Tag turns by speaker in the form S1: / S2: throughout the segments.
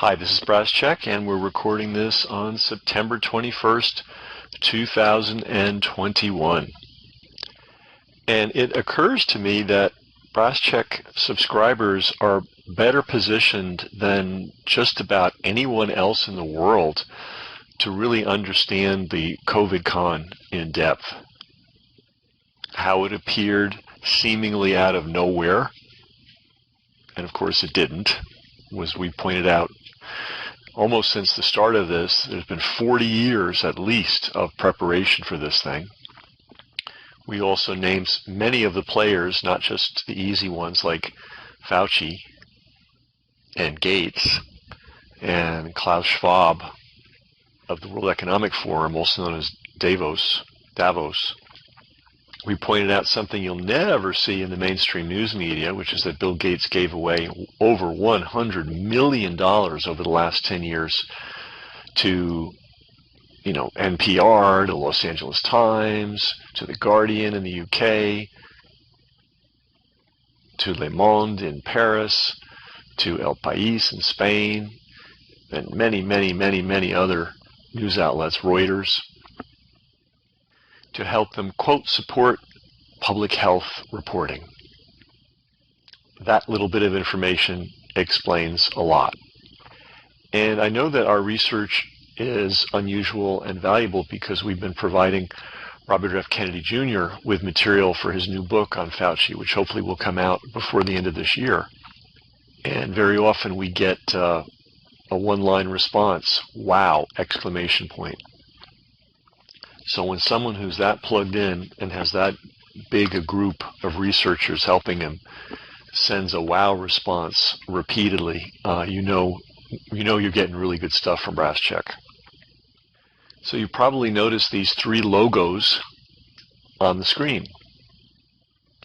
S1: Hi, this is Brascheck, and we're recording this on September 21st, 2021. And it occurs to me that Brascheck subscribers are better positioned than just about anyone else in the world to really understand the COVID con in depth. How it appeared seemingly out of nowhere, and of course it didn't, as we pointed out. Almost since the start of this, there's been 40 years at least of preparation for this thing. We also named many of the players, not just the easy ones like Fauci and Gates and Klaus Schwab of the World Economic Forum, also known as Davos. We pointed out something you'll never see in the mainstream news media, which is that Bill Gates gave away over $100 million over the last 10 years to, NPR, to Los Angeles Times, to The Guardian in the UK, to Le Monde in Paris, to El País in Spain, and many other news outlets, Reuters, to help them, quote, support public health reporting. That little bit of information explains a lot. And I know that our research is unusual and valuable because we've been providing Robert F. Kennedy Jr. with material for his new book on Fauci, which hopefully will come out before the end of this year. And very often we get a one-line response, wow, exclamation point. So when someone who's that plugged in and has that big a group of researchers helping him sends a wow response repeatedly, you know you're getting really good stuff from Brascheck. So you probably noticed these three logos on the screen.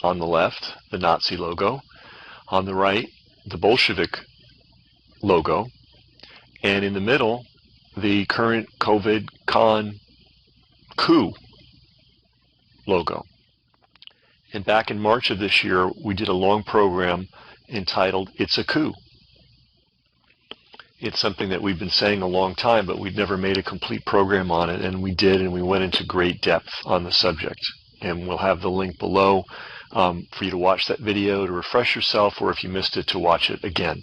S1: On the left, the Nazi logo. On the right, the Bolshevik logo. And in the middle, the current COVID con coup logo. And back in March of this year, we did a long program entitled It's a Coup. It's something that we've been saying a long time, but we'd never made a complete program on it, and we did, and we went into great depth on the subject. And we'll have the link below for you to watch that video, to refresh yourself, or if you missed it, to watch it again.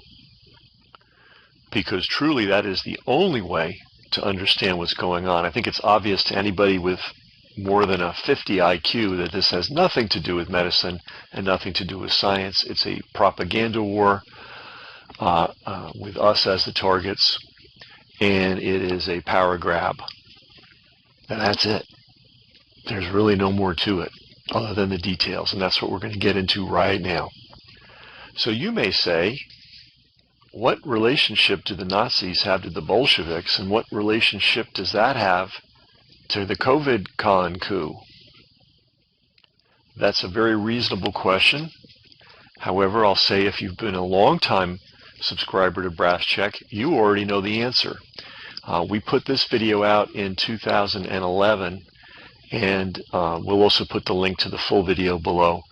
S1: Because truly, that is the only way to understand what's going on. I think it's obvious to anybody with more than a 50 IQ that this has nothing to do with medicine and nothing to do with science. It's a propaganda war with us as the targets, and it is a power grab. And that's it. There's really no more to it other than the details, and that's what we're going to get into right now. So you may say, what relationship do the Nazis have to the Bolsheviks, and what relationship does that have to the COVID con coup? That's a very reasonable question. However, I'll say if you've been a long time subscriber to Brascheck, you already know the answer. We put this video out in 2011, and we'll also put the link to the full video below.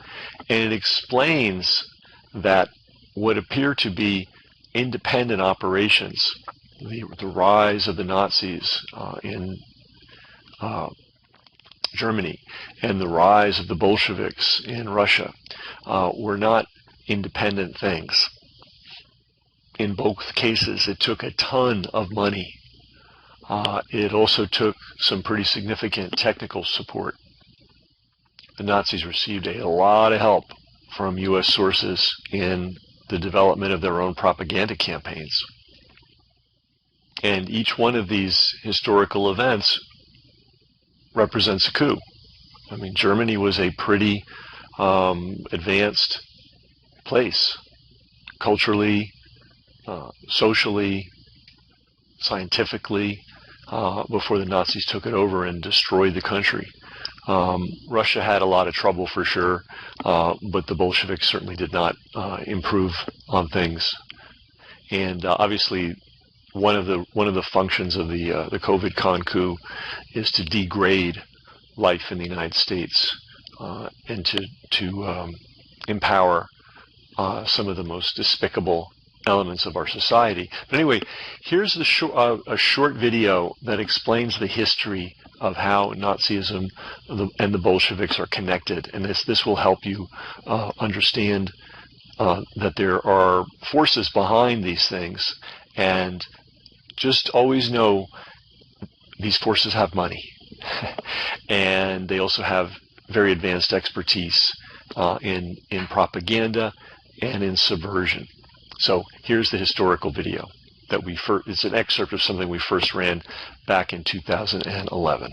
S1: And it explains that what appear to be independent operations, the rise of the Nazis in Germany and the rise of the Bolsheviks in Russia were not independent things. In both cases, it took a ton of money. It also took some pretty significant technical support. The Nazis received a lot of help from U.S. sources in the development of their own propaganda campaigns. And each one of these historical events represents a coup. I mean, Germany was a pretty advanced place, culturally, socially, scientifically, before the Nazis took it over and destroyed the country. Russia had a lot of trouble for sure, but the Bolsheviks certainly did not improve on things. And obviously, one of the functions of the COVID con coup is to degrade life in the United States and to empower some of the most despicable elements of our society. But anyway, here's a short video that explains the history of how Nazism and the Bolsheviks are connected, and this will help you understand that there are forces behind these things, and just always know these forces have money, and they also have very advanced expertise in propaganda and in subversion. So here's the historical video that it's an excerpt of something we first ran back in 2011.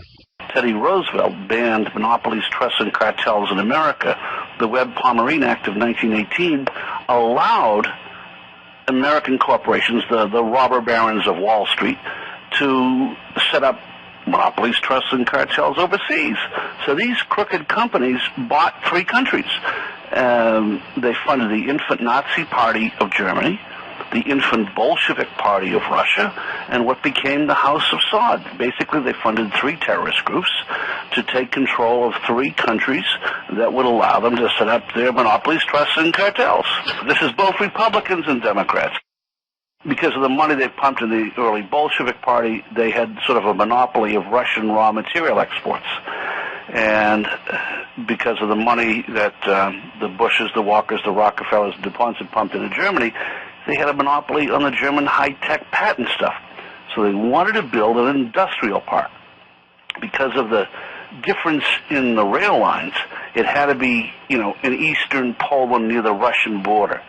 S2: Teddy Roosevelt banned monopolies, trusts, and cartels in America. The Webb-Pomerene Act of 1918 allowed American corporations, the robber barons of Wall Street, to set up monopolies, trusts, and cartels overseas. So these crooked companies bought 3 countries. They funded the infant Nazi Party of Germany, the infant Bolshevik Party of Russia, and what became the House of Saud. Basically, they funded 3 terrorist groups to take control of 3 countries that would allow them to set up their monopolies, trusts, and cartels. This is both Republicans and Democrats. Because of the money they pumped in the early Bolshevik Party, they had sort of a monopoly of Russian raw material exports. And because of the money that the Bushes, the Walkers, the Rockefellers, the DuPonts had pumped into Germany, they had a monopoly on the German high-tech patent stuff. So they wanted to build an industrial park. Because of the difference in the rail lines, it had to be, in eastern Poland near the Russian border,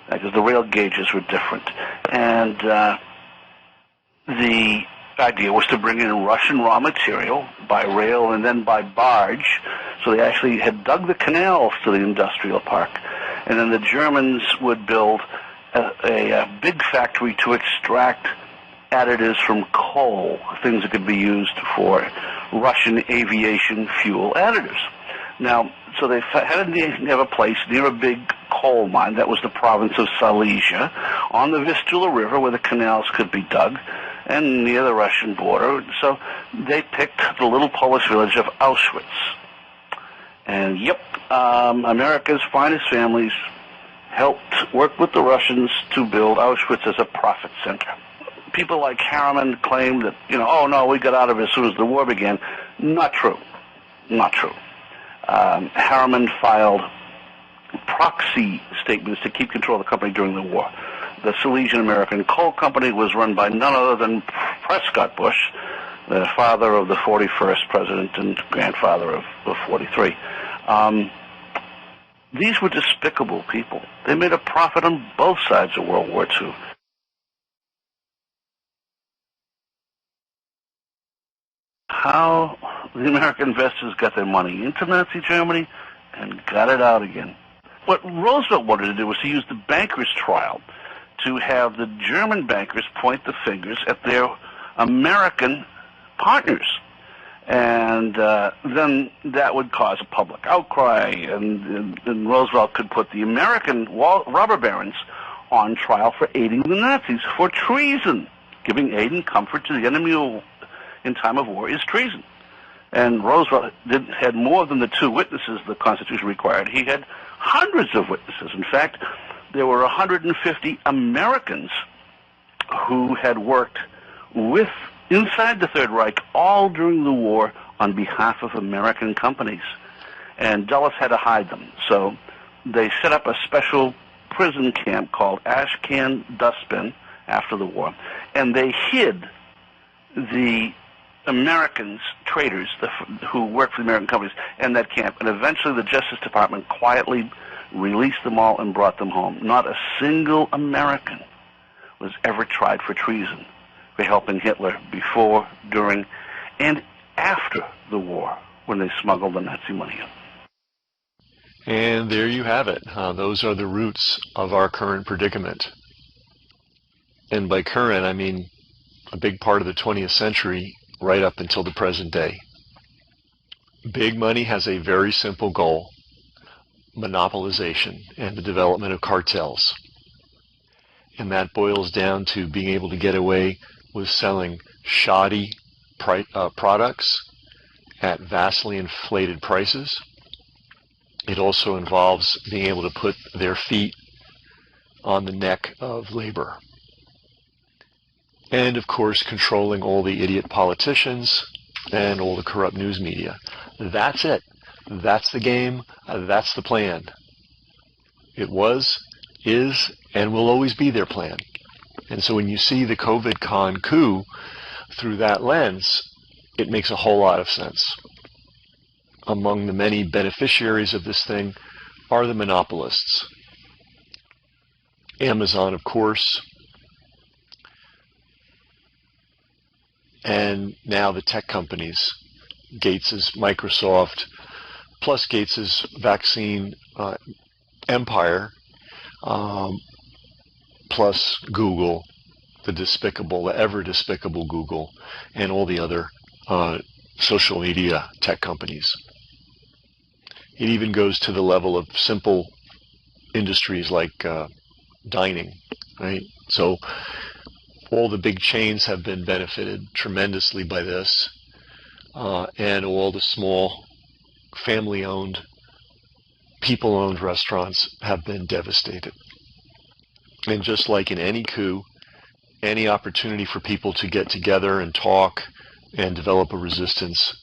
S2: because the rail gauges were different. And the idea was to bring in Russian raw material by rail and then by barge. So they actually had dug the canals to the industrial park. And then the Germans would build a big factory to extract additives from coal, things that could be used for Russian aviation fuel additives. Now, so they had to have a place near a big coal mine. That was the province of Silesia, on the Vistula River where the canals could be dug, and near the Russian border. So they picked the little Polish village of Auschwitz. And America's finest families helped work with the Russians to build Auschwitz as a profit center. People like Harriman claim that, oh no, we got out of it as soon as the war began. Not true. Not true. Harriman filed proxy statements to keep control of the company during the war. The Silesian American Coal Company was run by none other than Prescott Bush, the father of the 41st president and grandfather of 43. These were despicable people. They made a profit on both sides of World War II. How the American investors got their money into Nazi Germany and got it out again. What Roosevelt wanted to do was to use the bankers' trial to have the German bankers point the fingers at their American partners. And then that would cause a public outcry, and Roosevelt could put the American robber barons on trial for aiding the Nazis for treason. Giving aid and comfort to the enemy in time of war is treason. And Roosevelt had more than the 2 witnesses the Constitution required. He had hundreds of witnesses. In fact, there were 150 Americans who had worked inside the Third Reich all during the war on behalf of American companies. And Dulles had to hide them. So they set up a special prison camp called Ashcan Dustbin after the war. And they hid the Americans, traitors, who worked for the American companies, in that camp. And eventually the Justice Department quietly released them all and brought them home. Not a single American was ever tried for treason for helping Hitler before, during, and after the war when they smuggled the Nazi money in.
S1: And there you have it. Those are the roots of our current predicament. And by current, I mean a big part of the 20th century right up until the present day. Big money has a very simple goal: monopolization and the development of cartels. And that boils down to being able to get away with selling shoddy products at vastly inflated prices. It also involves being able to put their feet on the neck of labor. And, of course, controlling all the idiot politicians and all the corrupt news media. That's it. That's the game. That's the plan. It was, is, and will always be their plan. And so when you see the COVID coup through that lens, it makes a whole lot of sense. Among the many beneficiaries of this thing are the monopolists. Amazon, of course, and now the tech companies, Gates's Microsoft, plus Gates's vaccine empire, plus Google, the ever despicable Google, and all the other social media tech companies. It even goes to the level of simple industries like dining, right? So all the big chains have been benefited tremendously by this, and all the small family-owned, people-owned restaurants have been devastated. And just like in any coup, any opportunity for people to get together and talk and develop a resistance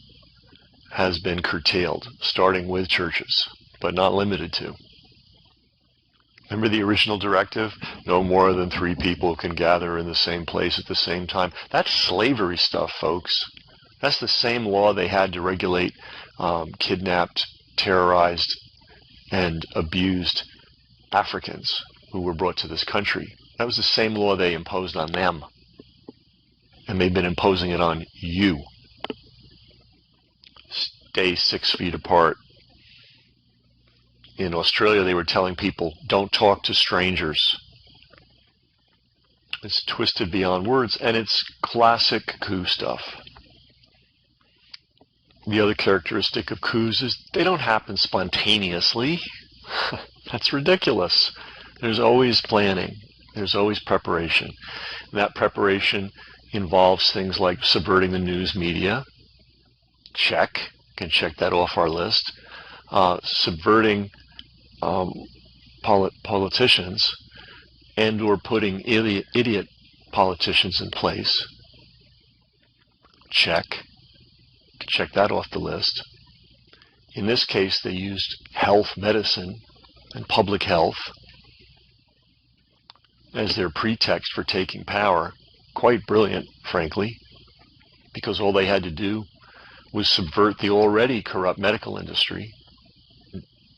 S1: has been curtailed, starting with churches, but not limited to. Remember the original directive? No more than 3 people can gather in the same place at the same time. That's slavery stuff, folks. That's the same law they had to regulate kidnapped, terrorized, and abused Africans who were brought to this country. That was the same law they imposed on them. And they've been imposing it on you. Stay 6 feet apart. In Australia, they were telling people, don't talk to strangers. It's twisted beyond words, and it's classic coup stuff. The other characteristic of coups is they don't happen spontaneously. That's ridiculous. There's always planning. There's always preparation. And that preparation involves things like subverting the news media. Check. Can check that off our list. Subverting politicians and or putting idiot politicians in place. Check. Check that off the list. In this case, they used health medicine and public health as their pretext for taking power. Quite brilliant, frankly, because all they had to do was subvert the already corrupt medical industry.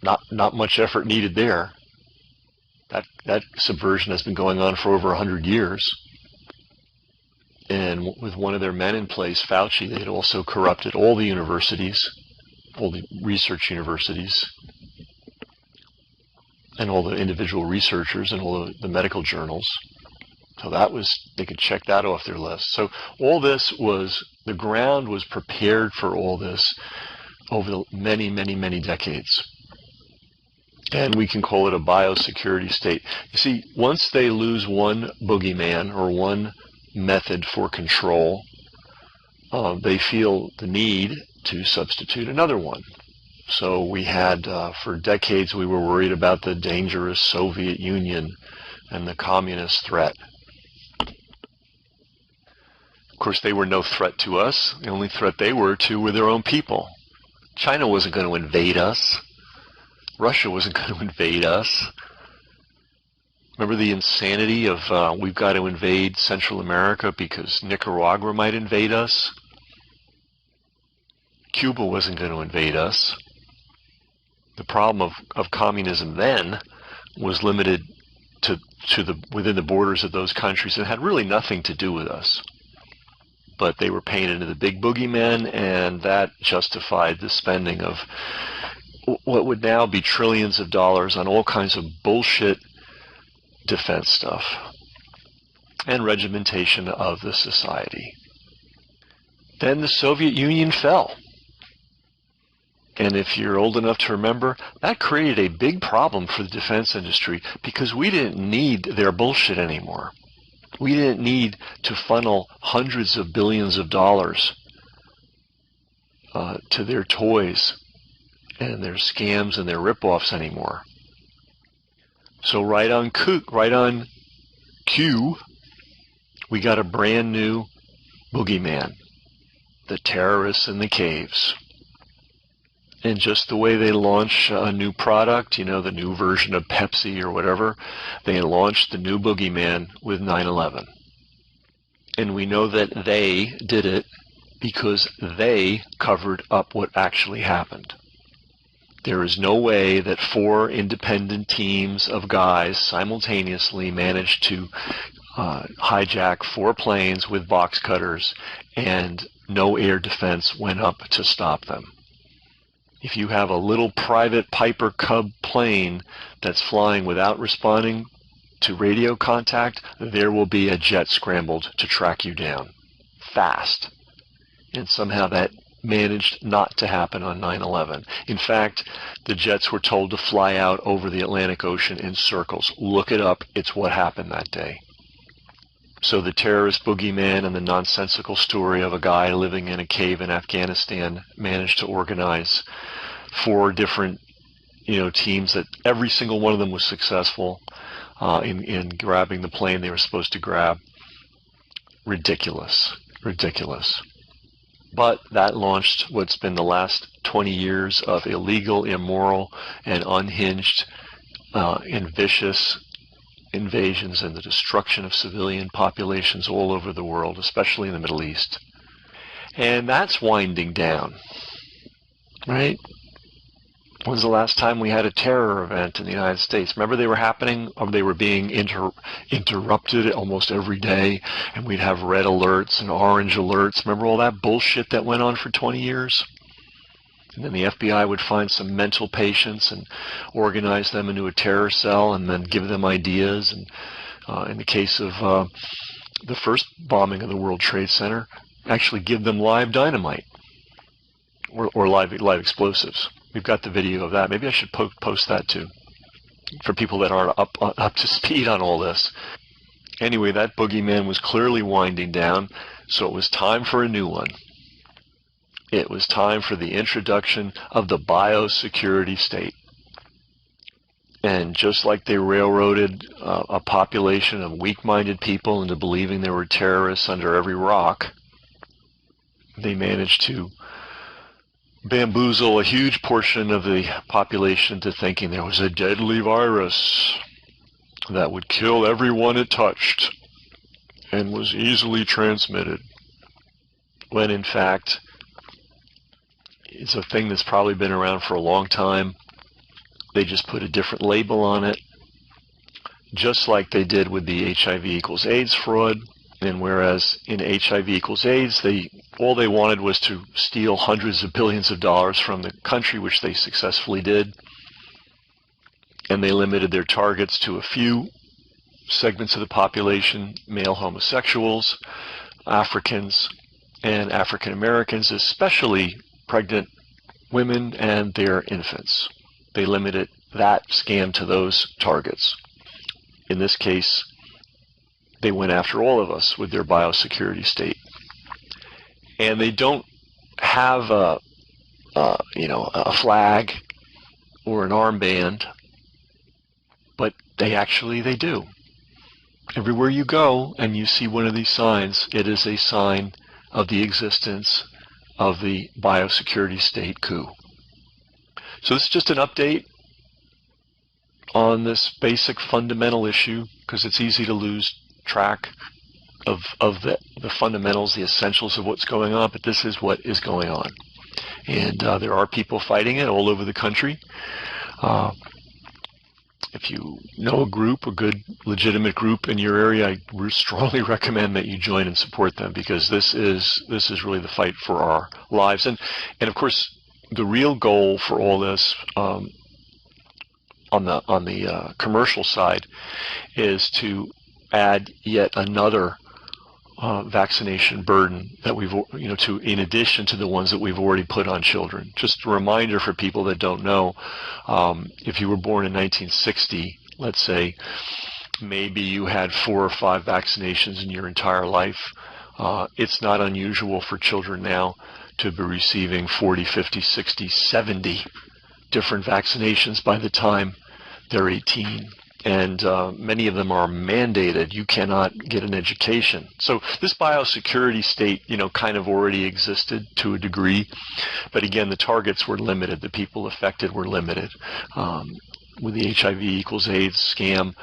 S1: Not much effort needed there. That subversion has been going on for over 100 years. And with one of their men in place, Fauci, they had also corrupted all the universities, all the research universities, and all the individual researchers and all the medical journals. So they could check that off their list. So all this the ground was prepared for all this over the many, many, many decades. And we can call it a biosecurity state. You see, once they lose one boogeyman or one method for control, they feel the need to substitute another one. So we had, for decades, we were worried about the dangerous Soviet Union and the communist threat. Of course, they were no threat to us. The only threat they were their own people. China wasn't going to invade us. Russia wasn't going to invade us. Remember the insanity of we've got to invade Central America because Nicaragua might invade us? Cuba wasn't going to invade us. The problem of communism then was limited to within the borders of those countries and had really nothing to do with us. But they were painted into the big boogeymen, and that justified the spending of what would now be trillions of dollars on all kinds of bullshit defense stuff and regimentation of the society. Then the Soviet Union fell. And if you're old enough to remember, that created a big problem for the defense industry because we didn't need their bullshit anymore. We didn't need to funnel hundreds of billions of dollars to their toys and their scams and their ripoffs anymore. So right on cue, we got a brand new boogeyman, the terrorists in the caves. And just the way they launch a new product, the new version of Pepsi or whatever, they launched the new boogeyman with 9/11. And we know that they did it because they covered up what actually happened. There is no way that 4 independent teams of guys simultaneously managed to hijack 4 planes with box cutters and no air defense went up to stop them. If you have a little private Piper Cub plane that's flying without responding to radio contact, there will be a jet scrambled to track you down fast. And somehow that managed not to happen on 9/11. In fact, the jets were told to fly out over the Atlantic Ocean in circles. Look it up. It's what happened that day. So the terrorist boogeyman and the nonsensical story of a guy living in a cave in Afghanistan managed to organize 4 different, teams that every single one of them was successful in grabbing the plane they were supposed to grab. Ridiculous. But that launched what's been the last 20 years of illegal, immoral, and unhinged and vicious invasions and the destruction of civilian populations all over the world, especially in the Middle East. And that's winding down, right? When's the last time we had a terror event in the United States? Remember they were happening, or they were being interrupted almost every day, and we'd have red alerts and orange alerts. Remember all that bullshit that went on for 20 years? And then the FBI would find some mental patients and organize them into a terror cell and then give them ideas. And in the case of the first bombing of the World Trade Center, actually give them live dynamite or live explosives. We've got the video of that. Maybe I should post that too for people that aren't up to speed on all this. Anyway, that boogeyman was clearly winding down, so it was time for a new one. It was time for the introduction of the biosecurity state. And just like they railroaded a population of weak-minded people into believing there were terrorists under every rock, they managed to bamboozle a huge portion of the population into thinking there was a deadly virus that would kill everyone it touched and was easily transmitted, when in fact it's a thing that's probably been around for a long time. They just put a different label on it, just like they did with the HIV equals AIDS fraud. And whereas in HIV equals AIDS, all they wanted was to steal hundreds of billions of dollars from the country, which they successfully did. And they limited their targets to a few segments of the population: male homosexuals, Africans, and African Americans, especially pregnant women and their infants. They limited that scam to those targets. In this case, they went after all of us with their biosecurity state. And they don't have a flag or an armband, but they do. Everywhere you go and you see one of these signs, it is a sign of the existence of the biosecurity state coup. So this is just an update on this basic fundamental issue, because it's easy to lose track of the fundamentals, the essentials of what's going on, but this is what is going on. And there are people fighting it all over the country. If you know a group, a good legitimate group in your area, I strongly recommend that you join and support them, because this is really the fight for our lives. And of course, the real goal for all this on the commercial side is to add yet another vaccination burden that we've, in addition to the ones that we've already put on children. Just a reminder for people that don't know, if you were born in 1960, let's say, maybe you had 4 or 5 vaccinations in your entire life. It's not unusual for children now to be receiving 40, 50, 60, 70 different vaccinations by the time they're 18. and many of them are mandated. You cannot get an education. So this biosecurity state, kind of already existed to a degree, but again, the targets were limited. The people affected were limited. With the HIV equals AIDS scam,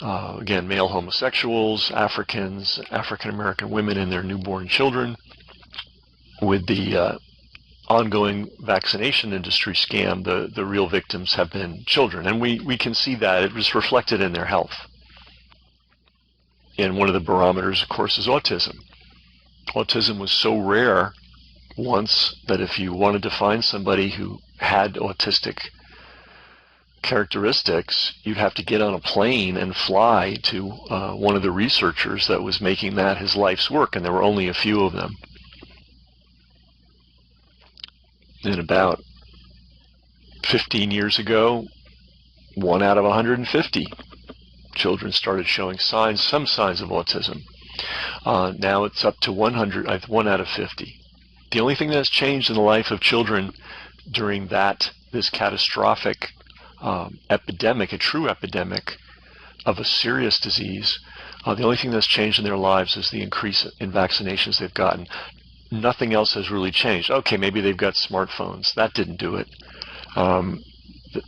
S1: again, male homosexuals, Africans, African American women and their newborn children. With the ongoing vaccination industry scam, the real victims have been children. And we can see that. It was reflected in their health. And one of the barometers, of course, is autism. Autism was so rare once that if you wanted to find somebody who had autistic characteristics, you'd have to get on a plane and fly to one of the researchers that was making that his life's work, and there were only a few of them. And about 15 years ago, 1 out of 150 children started showing some signs of autism. Now it's up to 1 out of 50. The only thing that's changed in the life of children during this catastrophic epidemic, a true epidemic of a serious disease, the only thing that's changed in their lives is the increase in vaccinations they've gotten. Nothing else has really changed. Okay, maybe they've got smartphones. That didn't do it.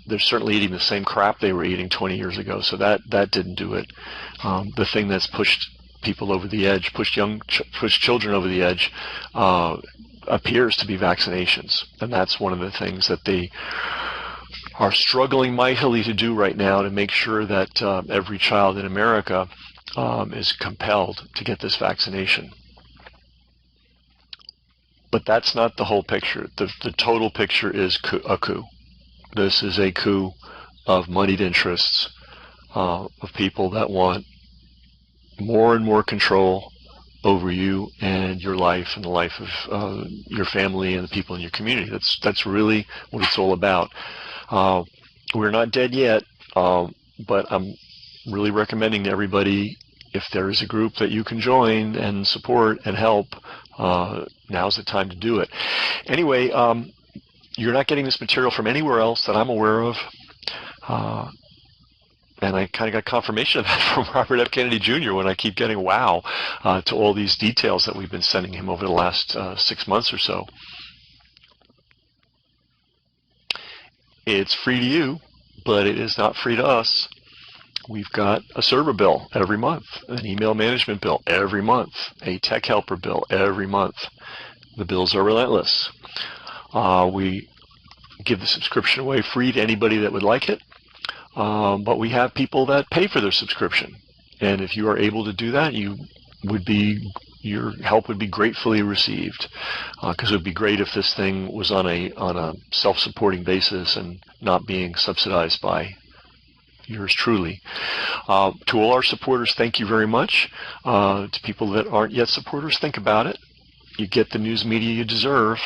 S1: They're certainly eating the same crap they were eating 20 years ago, so that didn't do it. The thing that's pushed people over the edge, pushed children over the edge, appears to be vaccinations. And that's one of the things that they are struggling mightily to do right now, to make sure that every child in America is compelled to get this vaccination. But that's not the whole picture. The total picture is a coup. This is a coup of moneyed interests, of people that want more and more control over you and your life and the life of your family and the people in your community. That's really what it's all about. We're not dead yet, but I'm really recommending to everybody, if there is a group that you can join and support and help, now's the time to do it. Anyway, you're not getting this material from anywhere else that I'm aware of. And I kind of got confirmation of that from Robert F. Kennedy Jr. when I keep getting wow to all these details that we've been sending him over the last 6 months or so. It's free to you, but it is not free to us. We've got a server bill every month, an email management bill every month, a tech helper bill every month. The bills are relentless. We give the subscription away free to anybody that would like it, but we have people that pay for their subscription. And if you are able to do that, your help would be gratefully received, because it would be great if this thing was on a self-supporting basis and not being subsidized by yours truly. To all our supporters, thank you very much. To people that aren't yet supporters, think about it. You get the news media you deserve.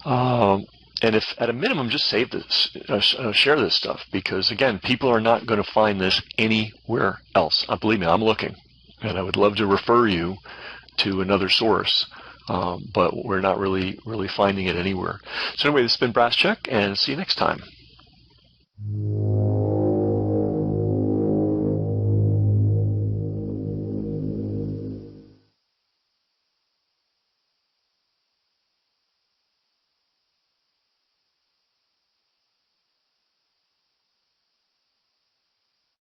S1: And if at a minimum, just save this, share this stuff, because again, people are not going to find this anywhere else. Believe me, I'm looking, and I would love to refer you to another source, but we're not really finding it anywhere. So anyway, this has been Brass Check, and see you next time.